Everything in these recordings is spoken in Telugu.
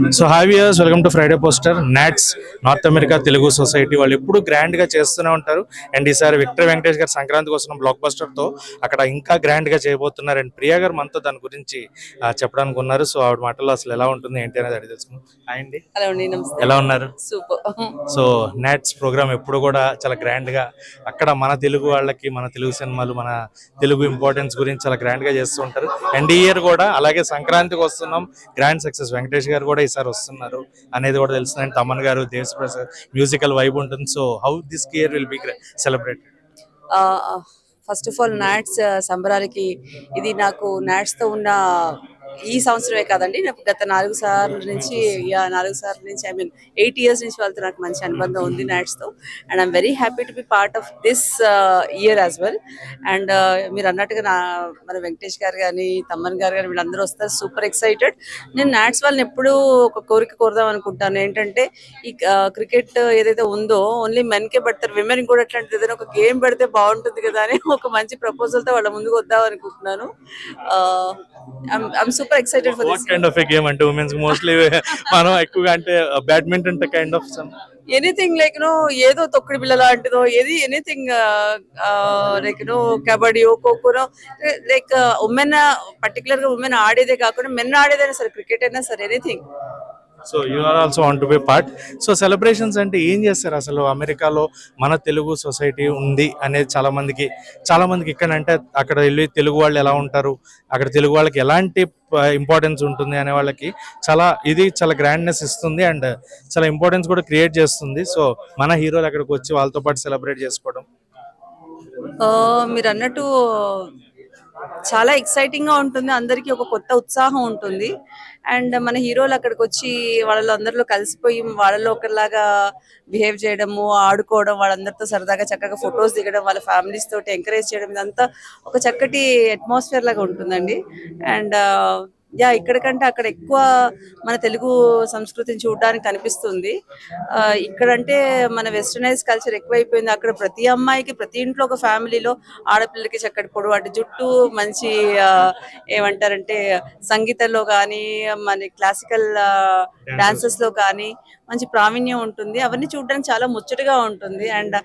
So hi viewers, welcome to Friday poster. NATS North America Telugu society వాళ్ళు ఎప్పుడు గ్రాండ్ గా చేస్తూనే ఉంటారు. అండ్ ఈసారి విక్టర్ వెంకటేష్ గారు సంక్రాంతికి వస్తున్న బ్లాక్ బస్టర్ తో అక్కడ ఇంకా గ్రాండ్ గా చేయబోతున్నారు. అండ్ ప్రియా గారు మనతో దాని గురించి చెప్పడానికి ఉన్నారు. సో ఆవిడ మాటల్లో అసలు ఎలా ఉంటుంది ఏంటి అనేది అడిగి తెలుసుకుందాం. హాయ్ అండి, ఎలా ఉన్నారు? సూపర్. సో నాట్స్ ప్రోగ్రామ్ ఎప్పుడు కూడా చాలా గ్రాండ్ గా అక్కడ మన తెలుగు వాళ్ళకి, మన తెలుగు సినిమాలు, మన తెలుగు ఇంపార్టెన్స్ గురించి చాలా గ్రాండ్ గా చేస్తూ ఉంటారు. అండ్ ఈ ఇయర్ కూడా అలాగే సంక్రాంతికి వస్తున్నాం, గ్రాండ్ సక్సెస్. వెంకటేష్ గారు కూడా ఈసారి వస్తున్నారు అనేది కూడా తెలుస్తుంది. And Thaman garu, Desh Prasad musical vibe ఉంటుంది. So how this year will be celebrated? First of all NATS సంబరాలకి ఇది నాకు నాట్స్ తో ఉన్న ఈ సంవత్సరమే కాదండి, నాకు గత 4 సార్లు నుంచి ఐ మీన్ 8 years నుంచి వాళ్ళతో నాకు మంచి అనుబంధం ఉంది నాట్స్ తో. And I'm very happy to be part of this year as well. And మీరు అన్నట్టుగా మన వెంకటేష్ గారు కానీ, తమ్మన్ గారు కానీ వీళ్ళందరూ వస్తారు. Super excited. నేను నాట్స్ వాళ్ళని ఎప్పుడూ ఒక కోరిక కోరదాం అనుకుంటాను. ఏంటంటే ఈ క్రికెట్ ఏదైతే ఉందో ఓన్లీ మెన్కే పెడతారు, విమెన్ కూడా అట్లాంటిది ఏదైనా ఒక గేమ్ పెడితే బాగుంటుంది కదా అని ఒక మంచి ప్రపోజల్ తో వాళ్ళ ముందుకు వద్దాం అనుకుంటున్నాను. I'm super excited for this. What kind of a game అంటే women's mostly మనం ఎక్కువగా అంటే badminton kind of some anything like ఏదో తొక్కుడు బిళ్ళ లాంటిదో, ఏది anything like kabaddi, kho-kho, like women particular గా ఉమెన్ ఆడేదే కాకుండా మెన్ ఆడేదైనా సరే, క్రికెట్ అయినా సరే, anything. So you are also want to be part. So celebrations అంటే ఏం చేస్తారు అసలు? అమెరికాలో మన తెలుగు సొసైటీ ఉంది అనేది చాలా మందికి ఇక్కడ అంటే అక్కడ వెళ్ళి తెలుగు వాళ్ళు ఎలా ఉంటారు, అక్కడ తెలుగు వాళ్ళకి ఎలాంటి ఇంపార్టెన్స్ ఉంటుంది అనే వాళ్ళకి చాలా గ్రాండ్నెస్ ఇస్తుంది. అండ్ చాలా ఇంపార్టెన్స్ కూడా క్రియేట్ చేస్తుంది. సో మన హీరోలు అక్కడికి వచ్చి వాళ్ళతో పాటు సెలబ్రేట్ చేసుకోవడం మీరు అన్నట్టు చాలా ఎక్సైటింగ్ గా ఉంటుంది. అందరికి ఒక కొత్త ఉత్సాహం ఉంటుంది. అండ్ మన హీరోలు అక్కడికి వచ్చి వాళ్ళలో అందరిలో కలిసిపోయి వాళ్ళలో ఒకరిలాగా బిహేవ్ చేయడము, ఆడుకోవడం, వాళ్ళందరితో సరదాగా చక్కగా ఫొటోస్ దిగడం, వాళ్ళ ఫ్యామిలీస్ తోటి ఎంకరేజ్ చేయడం, ఇదంతా ఒక చక్కటి అట్మాస్ఫియర్ లాగా ఉంటుందండి. అండ్ ఇక్కడికంటే అక్కడ ఎక్కువ మన తెలుగు సంస్కృతిని చూడడానికి కనిపిస్తుంది. ఇక్కడంటే మన వెస్టర్నైజ్ కల్చర్ ఎక్కువైపోయింది. అక్కడ ప్రతి అమ్మాయికి ప్రతి ఇంట్లో ఒక ఫ్యామిలీలో ఆడపిల్లలకి చక్కటి పొడవాటి జుట్టు, మంచి ఏమంటారంటే సంగీతంలో కానీ, మన క్లాసికల్ డాన్సెస్ లో కానీ మంచి ప్రావీణ్యం ఉంటుంది. అవన్నీ చూడడానికి చాలా ముచ్చటగా ఉంటుంది. అండ్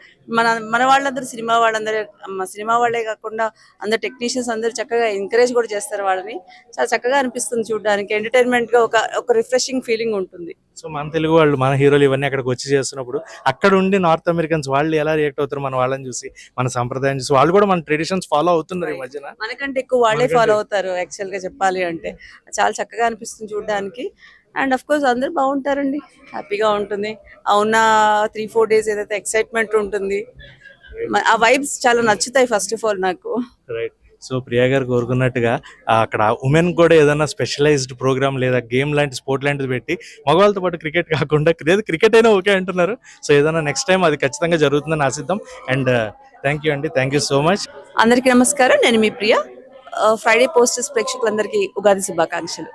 మన వాళ్ళందరూ సినిమా వాళ్ళే కాకుండా అందరు టెక్నీషియన్స్ అందరూ చక్కగా ఎంకరేజ్ కూడా చేస్తారు వాళ్ళని. చాలా చక్కగా అనిపిస్తుంది చూడడానికి. ఎంటర్టైన్మెంట్ గా ఒక రిఫ్రెషింగ్ ఫీలింగ్ ఉంటుంది. సో మన తెలుగు వాళ్ళు, మన హీరోలు ఇవన్నీ అక్కడికి వచ్చి చేస్తున్నప్పుడు అక్కడ ఉండి నార్త్ అమెరికన్స్ వాళ్ళు ఎలా రియాక్ట్ అవుతారు మన వాళ్ళని చూసి, మన సంప్రదాయం చూసి? వాళ్ళు కూడా మన ట్రెడిషన్స్ ఫాలో అవుతున్నారు ఈ మధ్యన. మనకంటే ఎక్కువ వాళ్ళే ఫాలో అవుతారు యాక్చువల్ గా చెప్పాలి అంటే. చాలా చక్కగా అనిపిస్తుంది చూడడానికి. అండ్ అఫ్ కోర్స్ అందరు బాగుంటారండి, హ్యాపీగా ఉంటుంది. ఉన్న 3-4 days ఏదైతే ఎక్సైట్మెంట్ ఉంటుంది, ఆ వైబ్స్ చాలా నచ్చుతాయి ఫస్ట్ ఆఫ్ ఆల్ నాకు. రైట్. సో ప్రియా గారు కోరుకున్నట్టుగా అక్కడ ఉమెన్ కూడా ఏదైనా స్పెషలైజ్డ్ ప్రోగ్రామ్ లేదా గేమ్ లాంటి స్పోర్ట్ లాంటిది పెట్టి, మగవాళ్ళతో పాటు క్రికెట్ కాకుండా క్రికెట్ అయినా ఓకే అంటున్నారు. సో ఏదైనా నెక్స్ట్ టైం అది ఖచ్చితంగా జరుగుతుందని ఆశిద్దాం. అండ్ థ్యాంక్ యూ అండి, థ్యాంక్ యూ సో మచ్. అందరికీ నమస్కారం, నేను మీ ప్రియా. ఫ్రైడే పోస్టర్స్ ప్రేక్షకులందరికీ ఉగాది శుభాకాంక్షలు.